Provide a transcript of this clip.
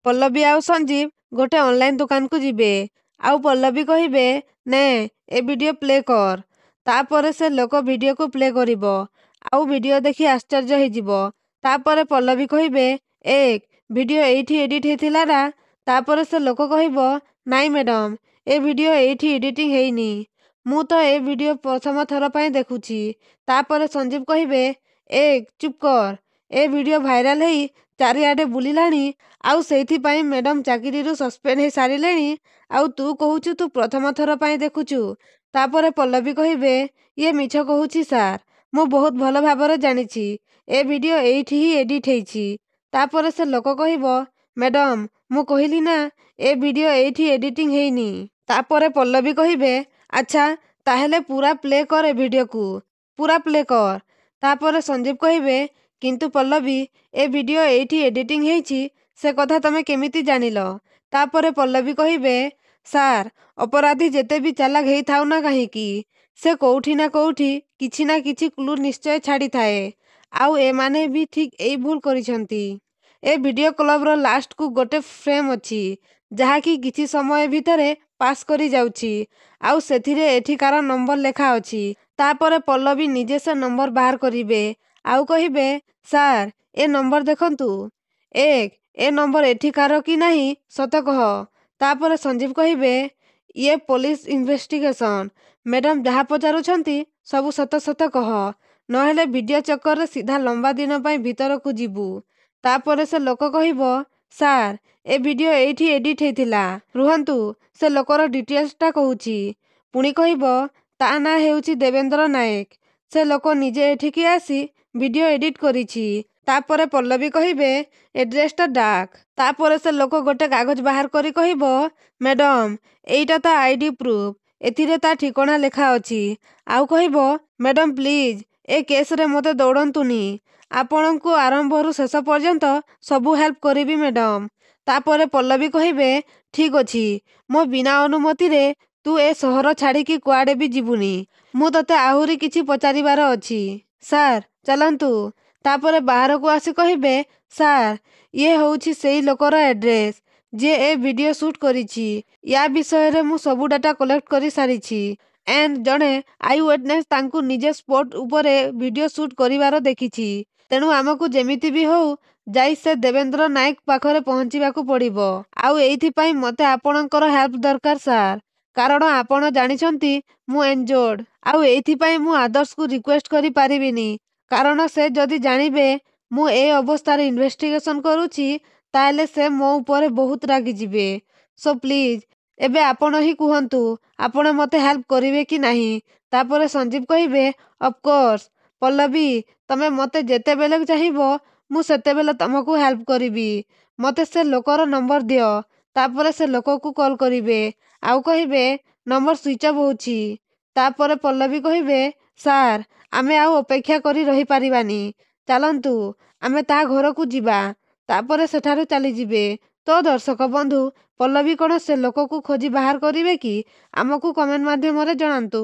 ପଲ୍ଲବୀ ଆଉ ସଞ୍ଜୀବ ଗୋଟେ ଅନଲାଇନ୍ ଦୋକାନକୁ ଯିବେ। ଆଉ ପଲ୍ଲବୀ କହିବେ, ନେ ଏ ଭିଡ଼ିଓ ପ୍ଲେ କର। ତାପରେ ସେ ଲୋକ ଭିଡ଼ିଓକୁ ପ୍ଲେ କରିବ। ଆଉ ଭିଡ଼ିଓ ଦେଖି ଆଶ୍ଚର୍ଯ୍ୟ ହେଇଯିବ। ତାପରେ ପଲ୍ଲବୀ କହିବେ, ଭିଡ଼ିଓ ଏଇଠି ଏଡ଼ିଟ୍ ହେଇଥିଲା ନା? ତାପରେ ସେ ଲୋକ କହିବ, ନାଇଁ ମ୍ୟାଡ଼ାମ୍, ଏ ଭିଡ଼ିଓ ଏଇଠି ଏଡ଼ିଟିଂ ହେଇନି। ମୁଁ ତ ଏ ଭିଡ଼ିଓ ପ୍ରଥମ ଥର ପାଇଁ ଦେଖୁଛି। ତାପରେ ସଞ୍ଜୀବ କହିବେ, ଚୁପ୍ କର। ଏ ଭିଡ଼ିଓ ଭାଇରାଲ ହେଇ ଚାରିଆଡ଼େ ବୁଲିଲାଣି। ଆଉ ସେଇଥିପାଇଁ ମ୍ୟାଡ଼ାମ୍ ଚାକିରିରୁ ସସ୍ପେଣ୍ଡ ହେଇ ସାରିଲେଣି। ଆଉ ତୁ କହୁଛୁ ତୁ ପ୍ରଥମ ଥର ପାଇଁ ଦେଖୁଛୁ। ତାପରେ ପଲ୍ଲବୀ କହିବେ, ଇଏ ମିଛ କହୁଛି ସାର୍। ମୁଁ ବହୁତ ଭଲ ଭାବରେ ଜାଣିଛି ଏ ଭିଡ଼ିଓ ଏଇଠି ହିଁ ଏଡ଼ିଟ୍ ହେଇଛି। ତାପରେ ସେ ଲୋକ କହିବ, ମ୍ୟାଡ଼ାମ୍, ମୁଁ କହିଲି ନା ଏ ଭିଡ଼ିଓ ଏଇଠି ଏଡ଼ିଟିଂ ହେଇନି। ତାପରେ ପଲ୍ଲବୀ କହିବେ, ଆଚ୍ଛା, ତାହେଲେ ପୁରା ପ୍ଲେ କର ଏ ଭିଡ଼ିଓକୁ। ପୁରା ପ୍ଲେ କର। ତାପରେ ସଞ୍ଜୀବ କହିବେ, କିନ୍ତୁ ପଲ୍ଲବୀ, ଏ ଭିଡ଼ିଓ ଏଇଠି ଏଡ଼ିଟିଂ ହେଇଛି ସେ କଥା ତମେ କେମିତି ଜାଣିଲ? ତାପରେ ପଲ୍ଲବୀ କହିବେ, ସାର୍, ଅପରାଧୀ ଯେତେ ବି ଚାଲାକ ହେଇଥାଉ ନା କାହିଁକି, ସେ କୋଉଠି ନା କୋଉଠି କିଛି ନା କିଛି କ୍ଲୁ ନିଶ୍ଚୟ ଛାଡ଼ିଥାଏ। ଆଉ ଏମାନେ ବି ଠିକ୍ ଏଇ ଭୁଲ କରିଛନ୍ତି। ଏ ଭିଡ଼ିଓ କ୍ଲବର ଲାଷ୍ଟକୁ ଗୋଟେ ଫ୍ରେମ୍ ଅଛି, ଯାହାକି କିଛି ସମୟ ଭିତରେ ପାସ୍ କରି ଯାଉଛି। ଆଉ ସେଥିରେ ଏଠିକାର ନମ୍ବର ଲେଖା ଅଛି। ତାପରେ ପଲ୍ଲବୀ ନିଜେ ସେ ନମ୍ବର ବାହାର କରିବେ। ଆଉ କହିବେ, ସାର୍, ଏ ନମ୍ବର ଦେଖନ୍ତୁ। ଏ ନମ୍ବର ଏଠିକାର କି ନାହିଁ ସତ କହ। ତାପରେ ସଞ୍ଜୀବ କହିବେ, ଇଏ ପୋଲିସ ଇନଭେଷ୍ଟିଗେସନ। ମ୍ୟାଡ଼ାମ୍ ଯାହା ପଚାରୁଛନ୍ତି ସବୁ ସତ ସତ କହ। ନହେଲେ ଭିଡ଼ିଓ ଚକ୍କରରେ ସିଧା ଲମ୍ବା ଦିନ ପାଇଁ ଭିତରକୁ ଯିବୁ। ତାପରେ ସେ ଲୋକ କହିବ, ସାର୍, ଏ ଭିଡ଼ିଓ ଏଇଠି ଏଡ଼ିଟ୍ ହେଇଥିଲା। ରୁହନ୍ତୁ, ସେ ଲୋକର ଡିଟେଲ୍ସଟା କହୁଛି। ପୁଣି କହିବ, ତା ନାଁ ହେଉଛି ଦେବେନ୍ଦ୍ର ନାୟକ। ସେ ଲୋକ ନିଜେ ଏଠିକି ଆସି ଭିଡ଼ିଓ ଏଡ଼ିଟ୍ କରିଛି। ତାପରେ ପଲ୍ଲବୀ କହିବେ, ଏଡ୍ରେସଟା ଡାକ। ତାପରେ ସେ ଲୋକ ଗୋଟେ କାଗଜ ବାହାର କରି କହିବ, ମ୍ୟାଡ଼ାମ୍, ଏଇଟା ତା ଆଇଡି ପ୍ରୁଫ୍। ଏଥିରେ ତା ଠିକଣା ଲେଖା ଅଛି। ଆଉ କହିବ, ମ୍ୟାଡ଼ାମ୍ ପ୍ଲିଜ୍ ଏ କେସରେ ମୋତେ ଦୌଡ଼ନ୍ତୁନି। ଆପଣଙ୍କୁ ଆରମ୍ଭରୁ ଶେଷ ପର୍ଯ୍ୟନ୍ତ ସବୁ ହେଲ୍ପ କରିବି ମ୍ୟାଡ଼ାମ୍। ତାପରେ ପଲ୍ଲବୀ କହିବେ, ଠିକ୍ ଅଛି, ମୋ ବିନା ଅନୁମତିରେ ତୁ ଏ ସହର ଛାଡ଼ିକି କୁଆଡ଼େ ବି ଯିବୁନି। ମୁଁ ତୋତେ ଆହୁରି କିଛି ପଚାରିବାର ଅଛି। ସାର୍, ଚାଲନ୍ତୁ। ତାପରେ ବାହାରକୁ ଆସି କହିବେ, ସାର୍, ଇଏ ହେଉଛି ସେଇ ଲୋକର ଆଡ୍ରେସ୍ ଯିଏ ଏ ଭିଡ଼ିଓ ସୁଟ୍ କରିଛି। ୟା ବିଷୟରେ ମୁଁ ସବୁ ଡାଟା କଲେକ୍ଟ କରି ସାରିଛି। ଏଣ୍ଡ ଜଣେ ଆଇ ୱିଟନେସ୍ ତାଙ୍କୁ ନିଜେ ସ୍ପଟ୍ ଉପରେ ଭିଡ଼ିଓ ସୁଟ୍ କରିବାର ଦେଖିଛି। ତେଣୁ ଆମକୁ ଯେମିତି ବି ହଉ ଯାଇ ସେ ଦେବେନ୍ଦ୍ର ନାୟକ ପାଖରେ ପହଞ୍ଚିବାକୁ ପଡ଼ିବ। ଆଉ ଏଇଥିପାଇଁ ମୋତେ ଆପଣଙ୍କର ହେଲ୍ପ ଦରକାର ସାର୍। କାରଣ ଆପଣ ଜାଣିଛନ୍ତି ମୁଁ ଏନ୍ଜୋର୍ଡ। ଆଉ ଏଇଥିପାଇଁ ମୁଁ ଆଦର୍ଶକୁ ରିକ୍ୱେଷ୍ଟ କରି ପାରିବିନି। କାରଣ ସେ ଯଦି ଜାଣିବେ ମୁଁ ଏ ଅବସ୍ଥାରେ ଇନଭେଷ୍ଟିଗେସନ କରୁଛି, ତାହେଲେ ସେ ମୋ ଉପରେ ବହୁତ ରାଗିଯିବେ। ସୋ ପ୍ଲିଜ୍ ଏବେ ଆପଣ ହିଁ କୁହନ୍ତୁ, ଆପଣ ମୋତେ ହେଲ୍ପ କରିବେ କି ନାହିଁ? ତାପରେ ସଞ୍ଜୀବ କହିବେ, ଅଫକୋର୍ସ ପଲ୍ଲବୀ, ତମେ ମୋତେ ଯେତେବେଳେ ଚାହିଁବ ମୁଁ ସେତେବେଳେ ତମକୁ ହେଲ୍ପ କରିବି। ମୋତେ ସେ ଲୋକର ନମ୍ବର ଦିଅ। ତାପରେ ସେ ଲୋକକୁ କଲ୍ କରିବେ। ଆଉ କହିବେ, ନମ୍ବର ସୁଇଚ୍ ଅଫ୍ ହେଉଛି। ତାପରେ ପଲ୍ଲବୀ କହିବେ, ସାର୍, ଆମେ ଆଉ ଅପେକ୍ଷା କରି ରହିପାରିବାନି। ଚାଲନ୍ତୁ, ଆମେ ତା ଘରକୁ ଯିବା। ତାପରେ ସେଠାରୁ ଚାଲିଯିବେ। ତ ଦର୍ଶକ ବନ୍ଧୁ, ପଲ୍ଲବୀ କ'ଣ ସେ ଲୋକକୁ ଖୋଜି ବାହାର କରିବେ କି? ଆମକୁ କମେଣ୍ଟ ମାଧ୍ୟମରେ ଜଣାନ୍ତୁ।